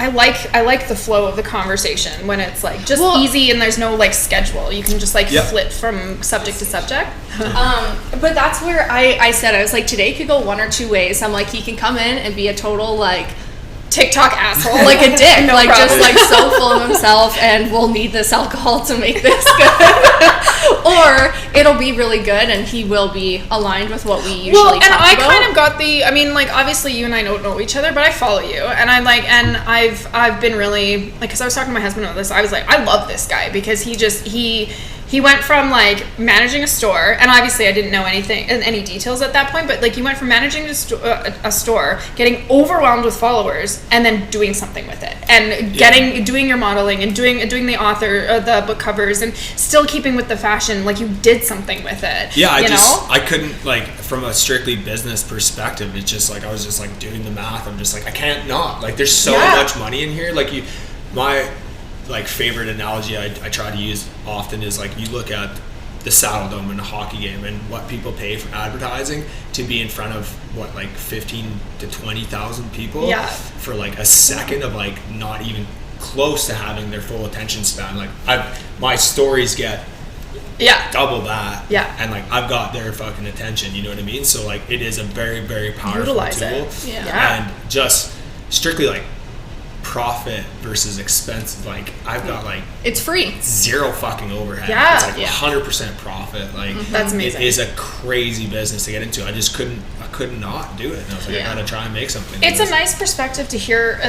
I like the flow of the conversation when it's like just easy and there's no like schedule. You can just like flip from subject to subject. But that's where I said, I was like, today could go one or two ways. I'm like, he can come in and be a total like TikTok asshole, like a dick, no like problem. Just like so full of himself, and we'll need this alcohol to make this good, or it'll be really good and he will be aligned with what we usually talk about. I kind of got I mean, like, obviously you and I don't know each other, but I follow you, and I'm like, and I've been really like, because I was talking to my husband about this, I was like, I love this guy because he went from like managing a store, and obviously I didn't know any details at that point, but like, you went from managing a store, getting overwhelmed with followers, and then doing something with it, and doing your modeling, and doing the book covers, and still keeping with the fashion. Like, you did something with it. Yeah, I couldn't, like, from a strictly business perspective, it's just like I was just like doing the math. I'm just like, I can't not. Like, there's so much money in here. Like, my like favorite analogy I try to use often is like, you look at the Saddle Dome in a hockey game and what people pay for advertising to be in front of what, like 15 to 20,000 people for like a second of like not even close to having their full attention span. Like, my stories get double that, and like I've got their fucking attention, you know what I mean? So like, it is a very, very powerful tool. And just strictly like profit versus expense, like I've got like, it's free, zero fucking overhead. It's like 100% profit. Like, that's amazing. It is a crazy business to get into. I could not do it, and I was like, I gotta try and make something. It's a nice perspective to hear,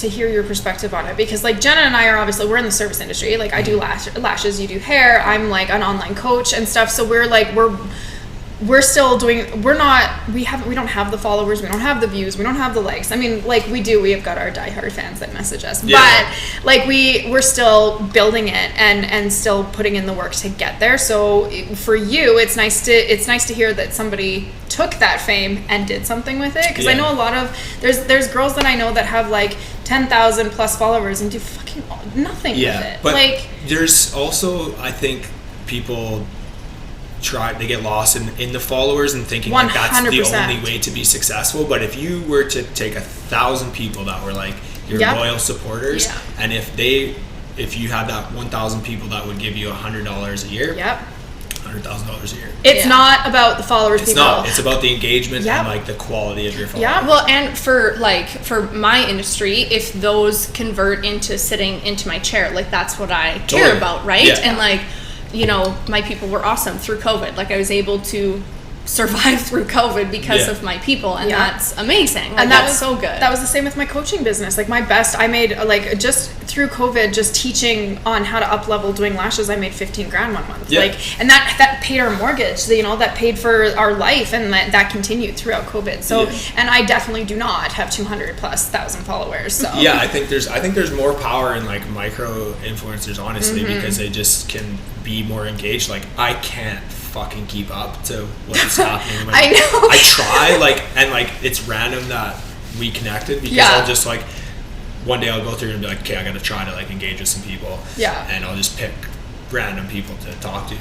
your perspective on it, because like Jenna and I are obviously, we're in the service industry. Like, I do lashes, you do hair, I'm like an online coach and stuff, so we're still doing, we don't have the followers, we don't have the views, we don't have the likes. I mean, like, we have got our diehard fans that message us, but like we're still building it and still putting in the work to get there. So for you, it's nice to hear that somebody took that fame and did something with it, because I know a lot of there's girls that I know that have like 10,000 plus followers and do fucking nothing with it. But like, there's also, I think, people they get lost in the followers and thinking like that's the only way to be successful. But if you were to take 1,000 people that were like your loyal supporters, and if you had that 1,000 people that would give you $100 a year, $100,000 a year, it's not about the followers. It's about the engagement and like the quality of your followers. Well, and for my industry, if those convert into sitting into my chair, like, that's what I care about, right? And like, you know, my people were awesome through COVID. Like, I was able to survive through COVID because of my people, and that's amazing. Like, and that's so good. That was the same with my coaching business. Like, I made like, just through COVID, just teaching on how to up level doing lashes, I made $15,000 one month. Like, and that paid our mortgage, you know, that paid for our life, and that continued throughout COVID. So, and I definitely do not have 200,000+ followers. So I think there's more power in like micro influencers, honestly, because they just can be more engaged. Like, I can't fucking keep up to what's happening. I know. I try, like, and like, it's random that we connected, because I'll just like, one day I'll go through and be like, okay, I gotta try to like engage with some people, and I'll just pick random people to talk to,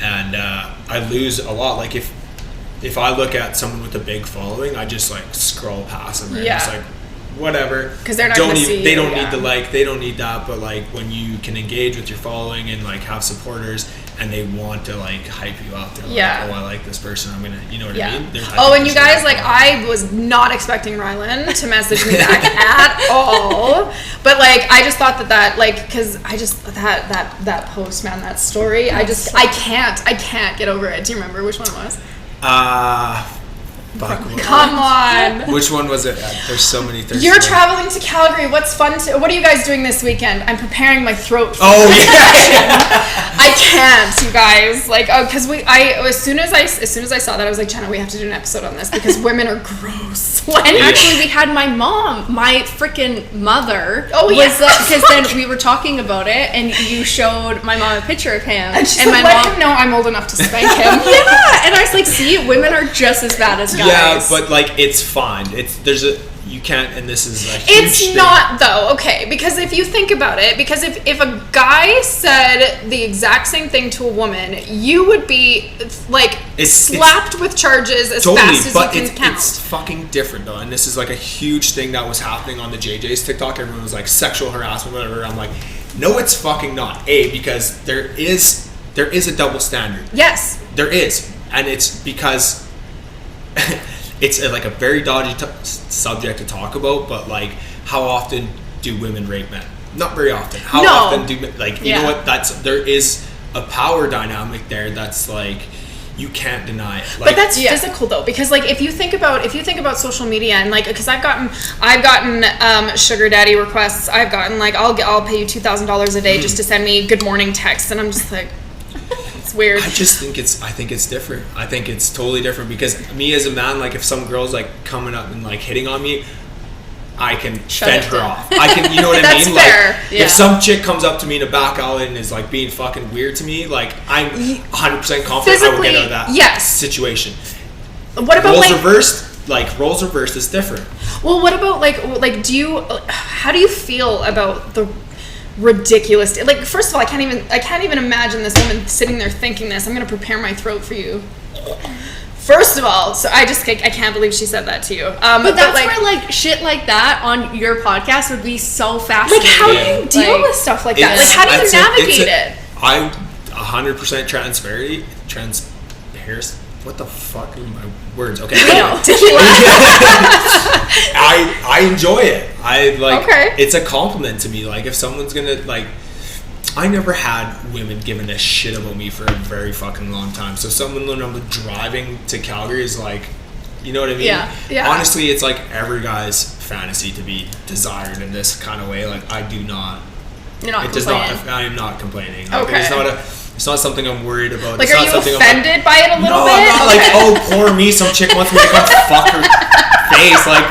and I lose a lot. Like, if I look at someone with a big following, I just like scroll past them, and just like, whatever, because they're not going to see. They don't need the like, they don't need that. But like, when you can engage with your following and like have supporters, and they want to like hype you up, they're like, oh, I like this person, I'm gonna, you know what I mean? And you guys, like, I was not expecting Rhylan to message me back at all, but like, I just thought that like, because I just that post, man, that story, I can't get over it. Do you remember which one it was? Come on. Which one was it? There's so many things. You're traveling to Calgary. What's fun? What are you guys doing this weekend? I'm preparing my throat for I can't, you guys. Like, because as soon as I saw that, I was like, Jenna, we have to do an episode on this, because women are gross. Like, and actually, we had my mom, my freaking mother. Because then we were talking about it, and you showed my mom a picture of him, and she's like, let him know I'm old enough to spank him. And I was like, see, women are just as bad as guys. Yeah, but like, it's fine. you can't, and this is a huge It's thing. not though, okay, because if you think about it, because if a guy said the exact same thing to a woman, you would be like slapped with charges as fast as you can count. It's fucking different though, and this is like a huge thing that was happening on the JJ's TikTok. Everyone was like sexual harassment, whatever. I'm like, no, it's fucking not. Because there is a double standard. Yes, there is, and it's because it's like a very dodgy subject to talk about. But like, how often do women rape men? Not very often. How often do you know what? There is a power dynamic there that's like, you can't deny it. Like, but that's physical though, because like if you think about social media and like, because I've gotten sugar daddy requests. I've gotten like, I'll pay you $2,000 a day just to send me good morning texts, and I'm just like, it's weird. I think it's different. I think it's totally different, because me as a man, like if some girl's like coming up and like hitting on me, I can fend her off. I can, you know what I mean? That's fair. Like, if some chick comes up to me in a back alley and is like being fucking weird to me, like I'm 100% confident I will get out of that situation. What about roles reversed? Like roles reversed is different. Well, what about like how do you feel about the ridiculous, like, first of all, I can't even imagine this woman sitting there thinking this. I'm gonna prepare my throat for you. First of all, so I can't believe she said that to you. But that's where like shit like that on your podcast would be so fascinating. Like, how do you deal with stuff like that? Like, how do you navigate it? I'm 100% transparent. What the fuck are my words? Okay. Tequila. I enjoy it. It's a compliment to me. Like, if someone's gonna like, I never had women giving a shit about me for a very fucking long time. So someone, when I'm driving to Calgary, is like, you know what I mean? Yeah. Honestly, it's like every guy's fantasy to be desired in this kind of way. Like, I do not. You're not complaining. I am not complaining. Like, Okay. It's not something I'm worried about. Like, it's are not you offended by it a little bit? No, I'm not like, oh, poor me. Some chick wants me to come fuck her face. Like,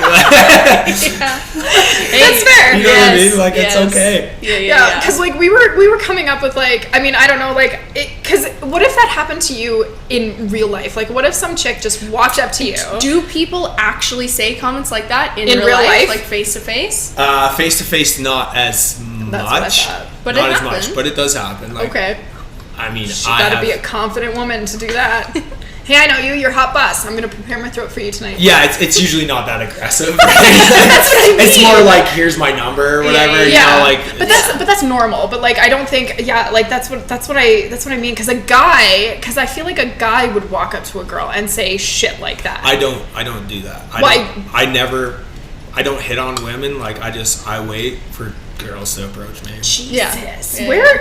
that's fair. You know what I mean? Like, it's okay. Yeah. Because like we were coming up with like, I mean, I don't know, like, because what if that happened to you in real life? Like, what if some chick just walked up to you? Do people actually say comments like that in real life, like face to face? Face to face, not as much. That's what I thought. But not it as happens. much, but it does happen. Like, okay. I mean, you gotta be a confident woman to do that. Hey, I know you. You're hot bus. I'm gonna prepare my throat for you tonight. Yeah, it's usually not that aggressive. Right? That's what I mean. It's more like, here's my number or whatever. Yeah. You know, like. But that's normal. But like, I don't think. Yeah, like that's what I mean. Because I feel like a guy would walk up to a girl and say shit like that. I don't do that. I don't hit on women. Like, I wait for girls to approach me. Jesus. Yeah.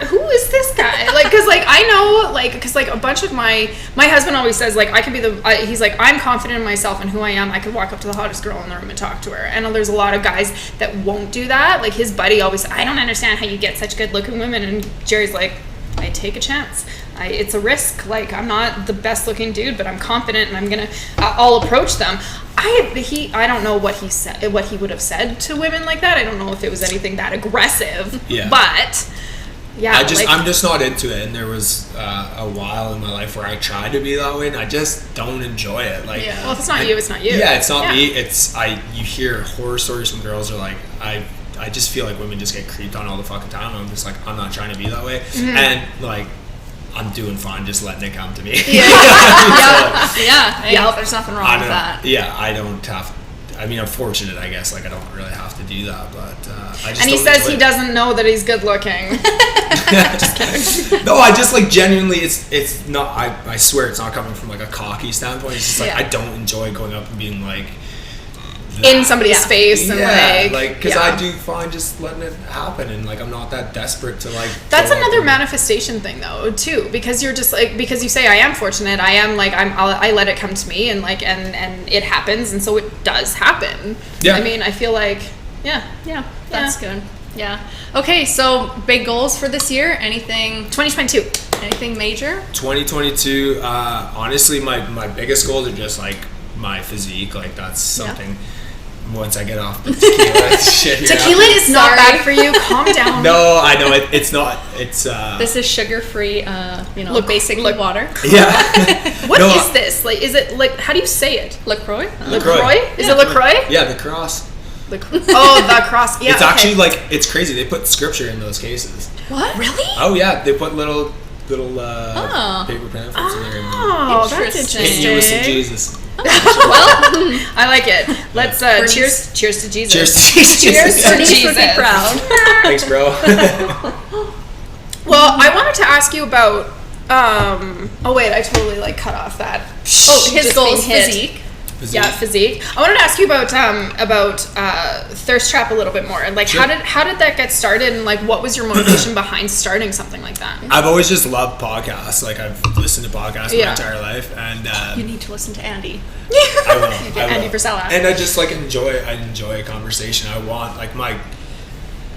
Who is this guy? Like, cause like I know, like, cause like a bunch of my husband always says like, I could be he's like, I'm confident in myself and who I am. I could walk up to the hottest girl in the room and talk to her. And there's a lot of guys that won't do that. Like, his buddy always, I don't understand how you get such good looking women. And Jerry's like, I take a chance. It's a risk. Like, I'm not the best looking dude, but I'm confident and I'll approach them. I don't know what he would have said to women like that. I don't know if it was anything that aggressive. Yeah. But yeah, I'm just not into it. And there was a while in my life where I tried to be that way, and I just don't enjoy it. Like, well, if it's not you, it's not you. Yeah, it's not me. You hear horror stories from girls are like, I just feel like women just get creeped on all the fucking time. I'm just like, I'm not trying to be that way. Mm-hmm. And like, I'm doing fine just letting it come to me. Yeah. There's nothing wrong with that. Yeah, I don't have. I mean, I'm fortunate, I guess. Like, I don't really have to do that, but I just. And he says he doesn't know that he's good looking. Just kidding. No, I just like genuinely. It's not. I swear it's not coming from like a cocky standpoint. It's just like, I don't enjoy going up and being like. In somebody's face and because I do fine just letting it happen, and like I'm not that desperate to like. That's another manifestation thing though too, because you're just like, because you say I am fortunate, I am like I let it come to me, and like and it happens, and so it does happen. Yeah. I mean, I feel like that's good. Yeah. Okay, so big goals for this year? Anything? 2022. Anything major? 2022. Honestly, my biggest goals are just like my physique. Like, that's something. Yeah. Once I get off the tequila shit. Tequila is not bad for you. Calm down. No, I know it's not. It's this is sugar-free. Basically water. Yeah. What is this? Like, is it like? How do you say it? LaCroix. LaCroix. Is it LaCroix? Yeah, the Croix. The cross. Yeah, it's actually like, it's crazy. They put scripture in those cases. What? Really? Oh yeah, they put little paper pamphlets in there. Oh, that's Interesting. Hit you with some Jesus. Well, I like it. Let's cheers to Jesus. Cheers to Jesus. Cheers to Jesus. Would be proud. Thanks, bro. Well, I wanted to ask you about. Oh wait, I totally like cut off that. Oh, his Just goal being is hit. physique. Yeah, physique. I wanted to ask you about Thirst Trap a little bit more. Like, Sure. how did that get started, and like, what was your motivation behind starting something like that? I've always just loved podcasts. Like, I've listened to podcasts my Yeah. entire life, and You need to listen to Andy. I will. Andy Frisella. And I just like enjoy a conversation. I want like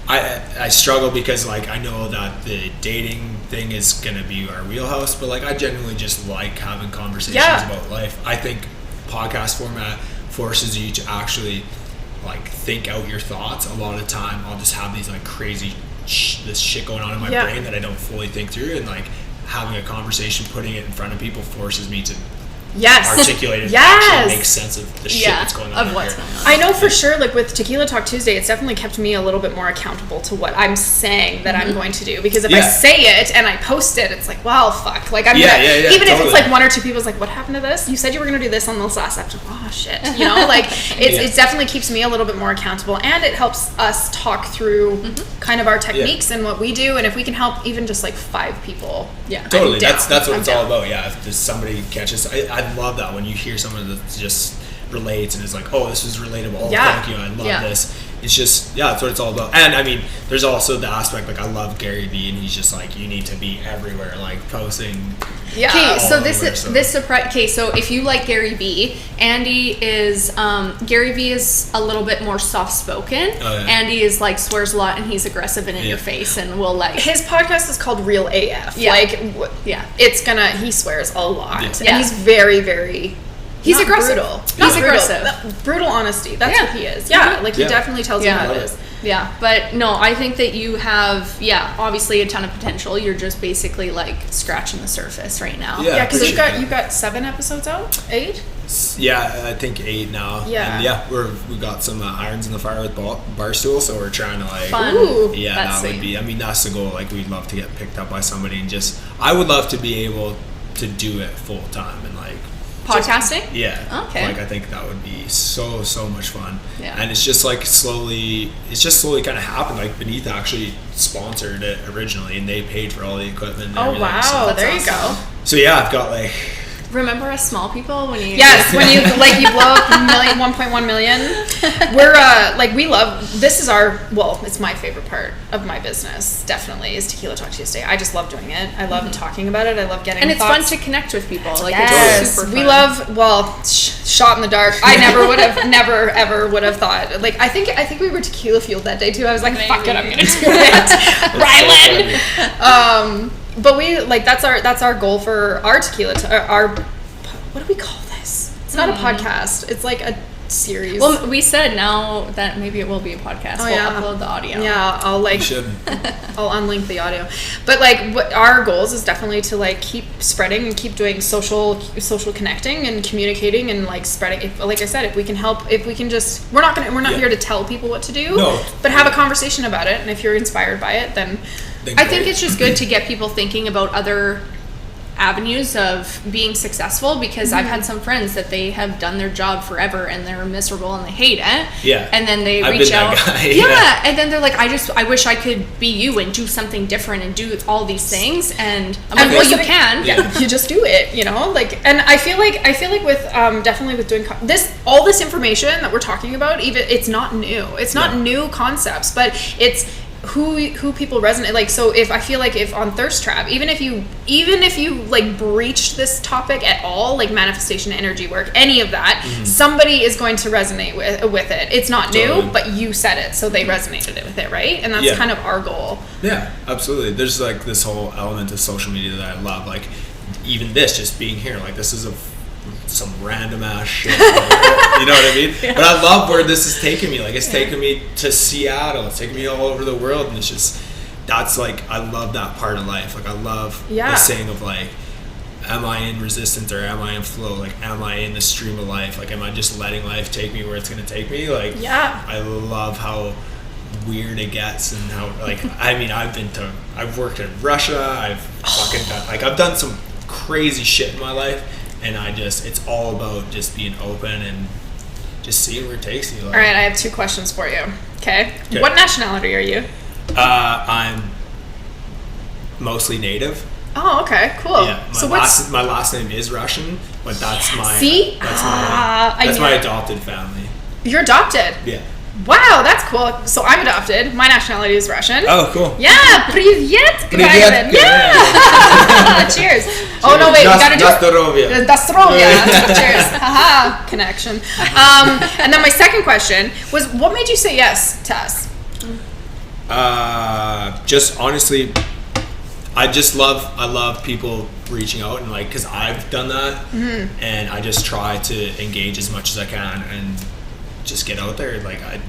I struggle because like I know that the dating thing is gonna be our wheelhouse, but like I genuinely just like having conversations about life. I think podcast format forces you to actually like think out your thoughts. A lot of the time I'll just have these like crazy this shit going on in my brain that I don't fully think through, and like having a conversation, putting it in front of people forces me to articulate it, actually make sense of the shit that's going on. Of what's here. going on. I know for sure, like with Tequila Talk Tuesday, it's definitely kept me a little bit more accountable to what I'm saying that I'm going to do. Because if I say it and I post it, it's like, well, fuck. Like, I'm gonna, even if it's like one or two people's like, what happened to this? You said you were going to do this on this last episode. Oh, shit. You know, like, it definitely keeps me a little bit more accountable. And it helps us talk through kind of our techniques and what we do. And if we can help even just like 5 people. Yeah. Totally. That's what it's all about. Yeah. If somebody catches, I love that when you hear someone that just relates and is like, oh, this was relatable. Oh, thank you. I love this. It's just, that's what it's all about. And I mean, there's also the aspect, like I love Gary Vee, and he's just like, you need to be everywhere, like posting. Yeah. Okay, so this surprise. Okay, so if you like Gary Vee, Andy is Gary Vee is a little bit more soft spoken. Oh, yeah. Andy is like swears a lot and he's aggressive and in your face and will like. His podcast is called Real AF. Yeah. Like, it's he swears a lot, and he's very, very. He's aggressive. Brutal. He's aggressive. Brutal honesty. That's what he is. Yeah, like he definitely tells you how it is. Yeah, but no, I think that you have, obviously a ton of potential. You're just basically like scratching the surface right now. Yeah, because you've got 7 episodes out, 8. Yeah, I think 8 now. Yeah, and we got some irons in the fire with Barstool, so we're trying to like. Fun. Ooh, that would be. I mean, that's the goal. Like, we'd love to get picked up by somebody, and I would love to be able to do it full time and like. Podcasting? Yeah. Okay. Like, I think that would be so much fun. Yeah. And it's just slowly kind of happened. Like, Beneath actually sponsored it originally, and they paid for all the equipment. And everything. Wow! So there you go. So yeah, I've got like. Remember us small people when you when you like you blow up 1.1 million. We're we love this is it's my favorite part of my business, definitely, is Tequila Talk Tuesday. I just love doing it. I love talking about it. I love getting it's thoughts. fun to connect with people. Like, yes, it's super fun. we love shot in the dark. I never ever would have thought. Like, I think we were tequila fueled that day too. I was like, fuck it, I'm gonna do it. Rylan. But we that's our goal for our tequila. What do we call this? It's not a podcast. It's like a series. Well, we said now that maybe it will be a podcast. We'll upload the audio. Yeah, I'll unlink the audio. But like, what our goals is definitely to like keep spreading and keep doing social connecting and communicating and like spreading. Like I said, if we can help, if we can just, we're not here to tell people what to do. No. But have a conversation about it, and if you're inspired by it, then I think it's just good to get people thinking about other avenues of being successful, because I've had some friends that they have done their job forever and they're miserable and they hate it. Yeah. And then they I've reach been out. that guy. Yeah. And then they're like, I wish I could be you and do something different and do all these things. And I'm like, well, you can. Yeah. You just do it, you know? Like, and I feel like with definitely with doing all this information that we're talking about, even it's not new. It's not new concepts, but it's who people resonate. Like, so if I feel like if on Thirst Trap, even if you like breached this topic at all, like manifestation, energy work, any of that, somebody is going to resonate with it. It's not new, but you said it, so they resonated with it, right? And that's kind of our goal. Yeah, absolutely. There's like this whole element of social media that I love. Like, even this, just being here, like, this is some random ass shit. You know what I mean? Yeah. But I love where this is taking me. Like, it's taking me to Seattle. It's taking me all over the world, and it's just, that's like, I love that part of life. Like, I love the saying of like, am I in resistance or am I in flow? Like, am I in the stream of life? Like, am I just letting life take me where it's going to take me? Like, I love how weird it gets, and how, like, I mean, I've worked in Russia, I've fucking done, like, I've done some crazy shit in my life, and it's all about just being open and just seeing where it takes you. Like, all right, I have 2 questions for you. Okay. What nationality are you? I'm mostly native. Oh, okay, cool. Yeah, my last name is Russian, but that's my my adopted family. You're adopted. Yeah. Wow, that's cool. So I'm adopted. My nationality is Russian. Oh, cool. Yeah, привет, Ivan. Yeah. Cheers. Oh no, wait, we gotta do it. Dastorovia. Cheers. Haha. Connection. And then my second question was, what made you say yes to us? Just honestly, I love people reaching out, and like, because I've done that, and I just try to engage as much as I can and just get out there. Like, I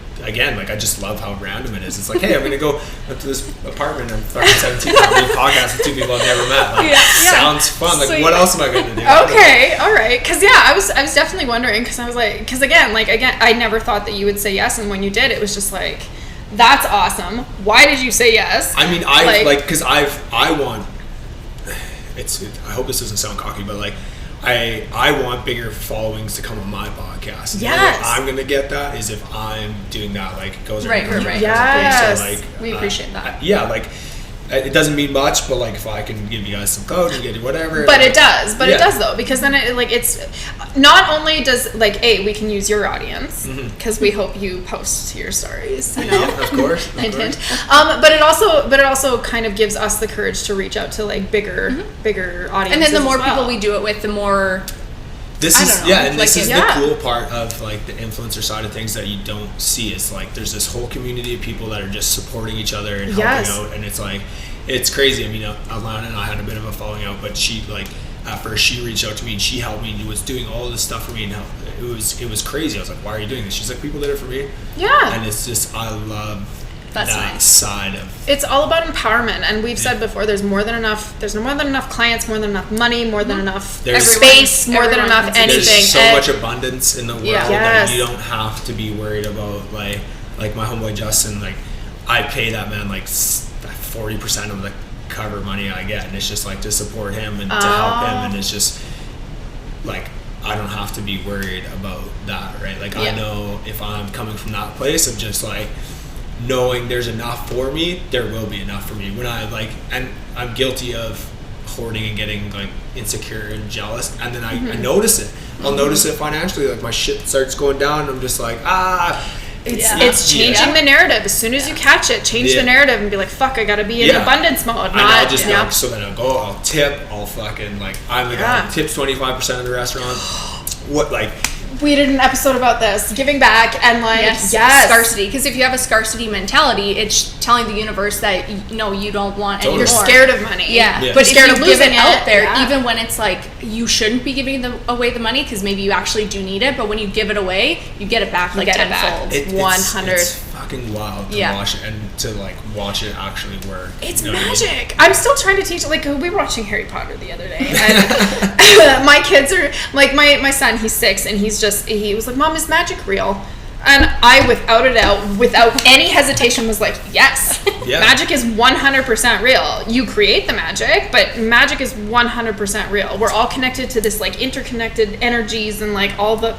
just love how random it is. It's like, hey, I'm gonna go up to this apartment and fucking 17 podcast with 2 people I've never met. Like, sounds fun. Like, so what else am I gonna do? Okay, all right. Because I was definitely wondering, because I was like, because again, I never thought that you would say yes, and when you did, it was just like, that's awesome. Why did you say yes? I mean, because I hope this doesn't sound cocky, but like, I want bigger followings to come on my podcast. Yes. I'm gonna get that is if I'm doing that, like, it goes right. Yes. So, like, we appreciate that. Like, it doesn't mean much, but like, if I can give you guys some code and get you whatever. But it does. But it does, though, because then it's not only does, like, we can use your audience, because we hope you post your stories, you know. Of course. Hint, hint. But it also kind of gives us the courage to reach out to, like, bigger audiences. And then the more people we do it with, the more. This is the cool part of, like, the influencer side of things that you don't see. Is like, there's this whole community of people that are just supporting each other and helping out, and it's like, it's crazy. I mean, Alana and I had a bit of a falling out, but she, like, at first she reached out to me and she helped me and was doing all this stuff for me, and it was crazy. I was like, why are you doing this? She's like, people did it for me. Yeah. And it's just, I love That's that nice. side of. It's all about empowerment, and we've said before, there's more than enough clients, more than enough money, more than enough space, more than enough anything. There's so much abundance in the world that you don't have to be worried about, like my homeboy Justin, like, I pay that man like 40% of the cover money I get, and it's just like to support him and to help him, and it's just like, I don't have to be worried about that, right? Like, I know if I'm coming from that place of just like knowing there's enough for me, there will be enough for me. When and I'm guilty of hoarding and getting like insecure and jealous, and then I notice it. I'll notice it financially, like my shit starts going down, and I'm just like, it's changing the narrative. As soon as you catch it, change the narrative and be like, fuck, I gotta be in abundance mode. And I'll just like, so then I'll tip, I'll fucking, like, I'm the guy that tips 25% of the restaurant. What, like, we did an episode about this, giving back, and like, scarcity. Because if you have a scarcity mentality, it's telling the universe that you don't want any more. You're scared of money. But if you give it out there, even when it's like you shouldn't be giving away the money, because maybe you actually do need it, but when you give it away, you get it back like tenfold. 100. It's fucking wild to watch it, and to like watch it actually work. It's magic. I'm still trying to teach. Like, we were watching Harry Potter the other day, and my kids are like, my son, he's 6, and he was like, Mom, is magic real? And I, without a doubt, without any hesitation, was like, yes. Magic is 100% real. You create the magic, but magic is 100% real. We're all connected to this, like, interconnected energies, and like all the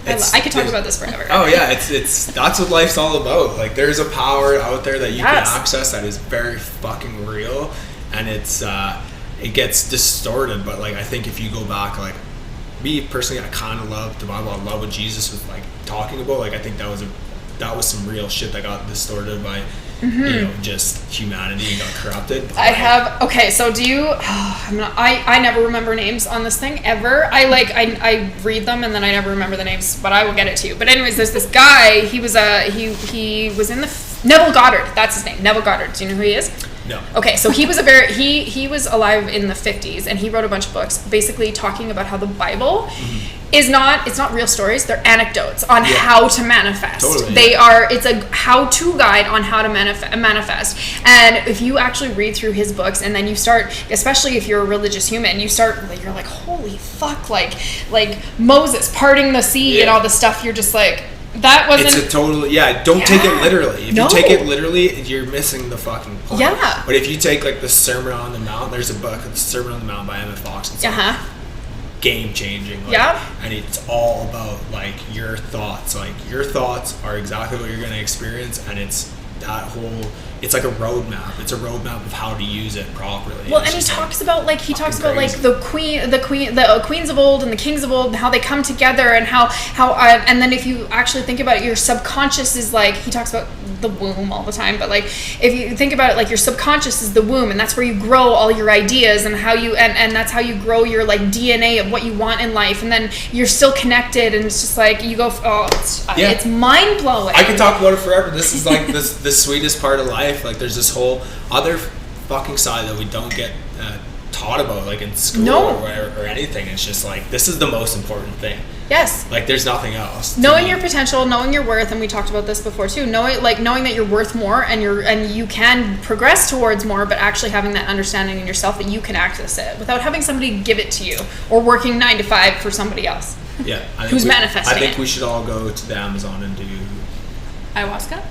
I could talk about this forever. Oh yeah, it's that's what life's all about. Like, there's a power out there that you can access that is very fucking real, and it gets distorted. But like, I think if you go back, like, me personally, I kind of love the Bible. I love what Jesus was like talking about. Like, I think that was some real shit that got distorted by just humanity and got corrupted. So do you? I never remember names on this thing ever. I read them and then I never remember the names, but I will get it to you. But anyways, there's this guy. He was in the Neville Goddard. That's his name, Neville Goddard. Do you know who he is? No. Okay, so he was he was alive in the 50s, and he wrote a bunch of books basically talking about how the Bible is it's not real stories, they're anecdotes on how to manifest. Totally, It's a how-to guide on how to manifest. And if you actually read through his books, and then you start, especially if you're a religious human, you're like, holy fuck, like Moses parting the sea and all this stuff, you're just like, that wasn't... It's a total... don't take it literally. If you take it literally, you're missing the fucking point. Yeah. But if you take, like, the Sermon on the Mount, there's a book, the Sermon on the Mount by Emma Fox. It's game-changing. Like, and it's all about, like, your thoughts. Like, your thoughts are exactly what you're going to experience, and it's that whole... It's like a roadmap. It's a roadmap of how to use it properly. Well, and he talks about like the queens of old and the kings of old, and how they come together, and how and then if you actually think about it, your subconscious is like, he talks about the womb all the time, but like if you think about it, like your subconscious is the womb, and that's where you grow all your ideas, and how you and that's how you grow your like DNA of what you want in life, and then you're still connected, and it's just like you go, it's mind blowing. I could talk about it forever. This is like the sweetest part of life. Like there's this whole other fucking side that we don't get taught about, like in school or anything. It's just like, this is the most important thing. Yes. Like there's nothing else. Knowing your potential, knowing your worth, and we talked about this before too. Knowing that you're worth more, and you can progress towards more, but actually having that understanding in yourself that you can access it without having somebody give it to you, or working 9 to 5 for somebody else. Yeah. Who's manifesting I think it. we should all go to the Amazon and do ayahuasca.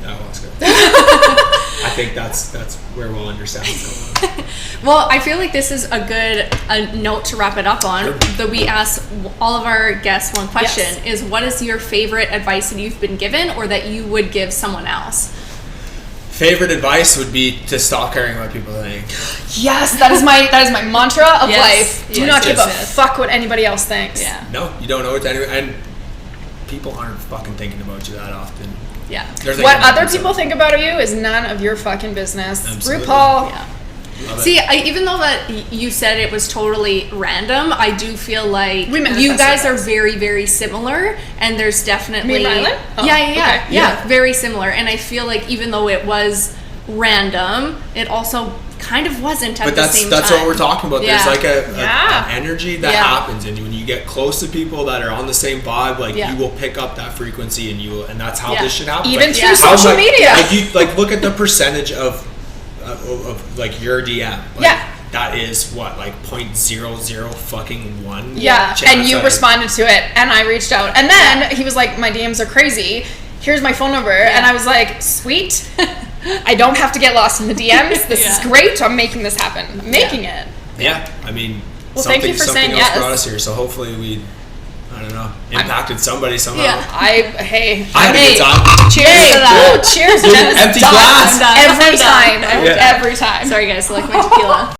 I think that's where we'll understand what's going on. Well, I feel like this is a good note to wrap it up on. Sure. That we ask all of our guests one question: is what is your favorite advice that you've been given, or that you would give someone else? Favorite advice would be to stop caring what people think. Yes, that is my mantra of life. Do not give a yes. fuck what anybody else thinks. Yeah. No, you don't know it to anyone, and people aren't fucking thinking about you that often. Yeah. What other people think about you is none of your fucking business. Absolutely. RuPaul. Yeah. See, even though that you said it was totally random, I do feel like you guys are very, very similar, and there's definitely... Me and Rhylan? Oh, yeah, very similar. And I feel like even though it was random, it also kind of wasn't at the same time. That's what we're talking about. Yeah. There's like an energy that happens, and when you get close to people that are on the same vibe, like you will pick up that frequency, and that's how this shit happens. Even like, through social media. Like you look at the percentage of like your DM. Like, that is what, like 0.00 fucking 1. Yeah, and you responded to it, and I reached out, and then he was like, "My DMs are crazy. Here's my phone number," and I was like, "Sweet." I don't have to get lost in the DMs. This is great. I'm making this happen. I'm making it. Yeah, I mean, thank you for saying something else yes. brought us here, so hopefully we, I don't know, impacted somebody somehow. Yeah, I had a good time. Cheers to that. Cheers, Jenna. Empty glass. Every time. Sorry guys, I like my tequila.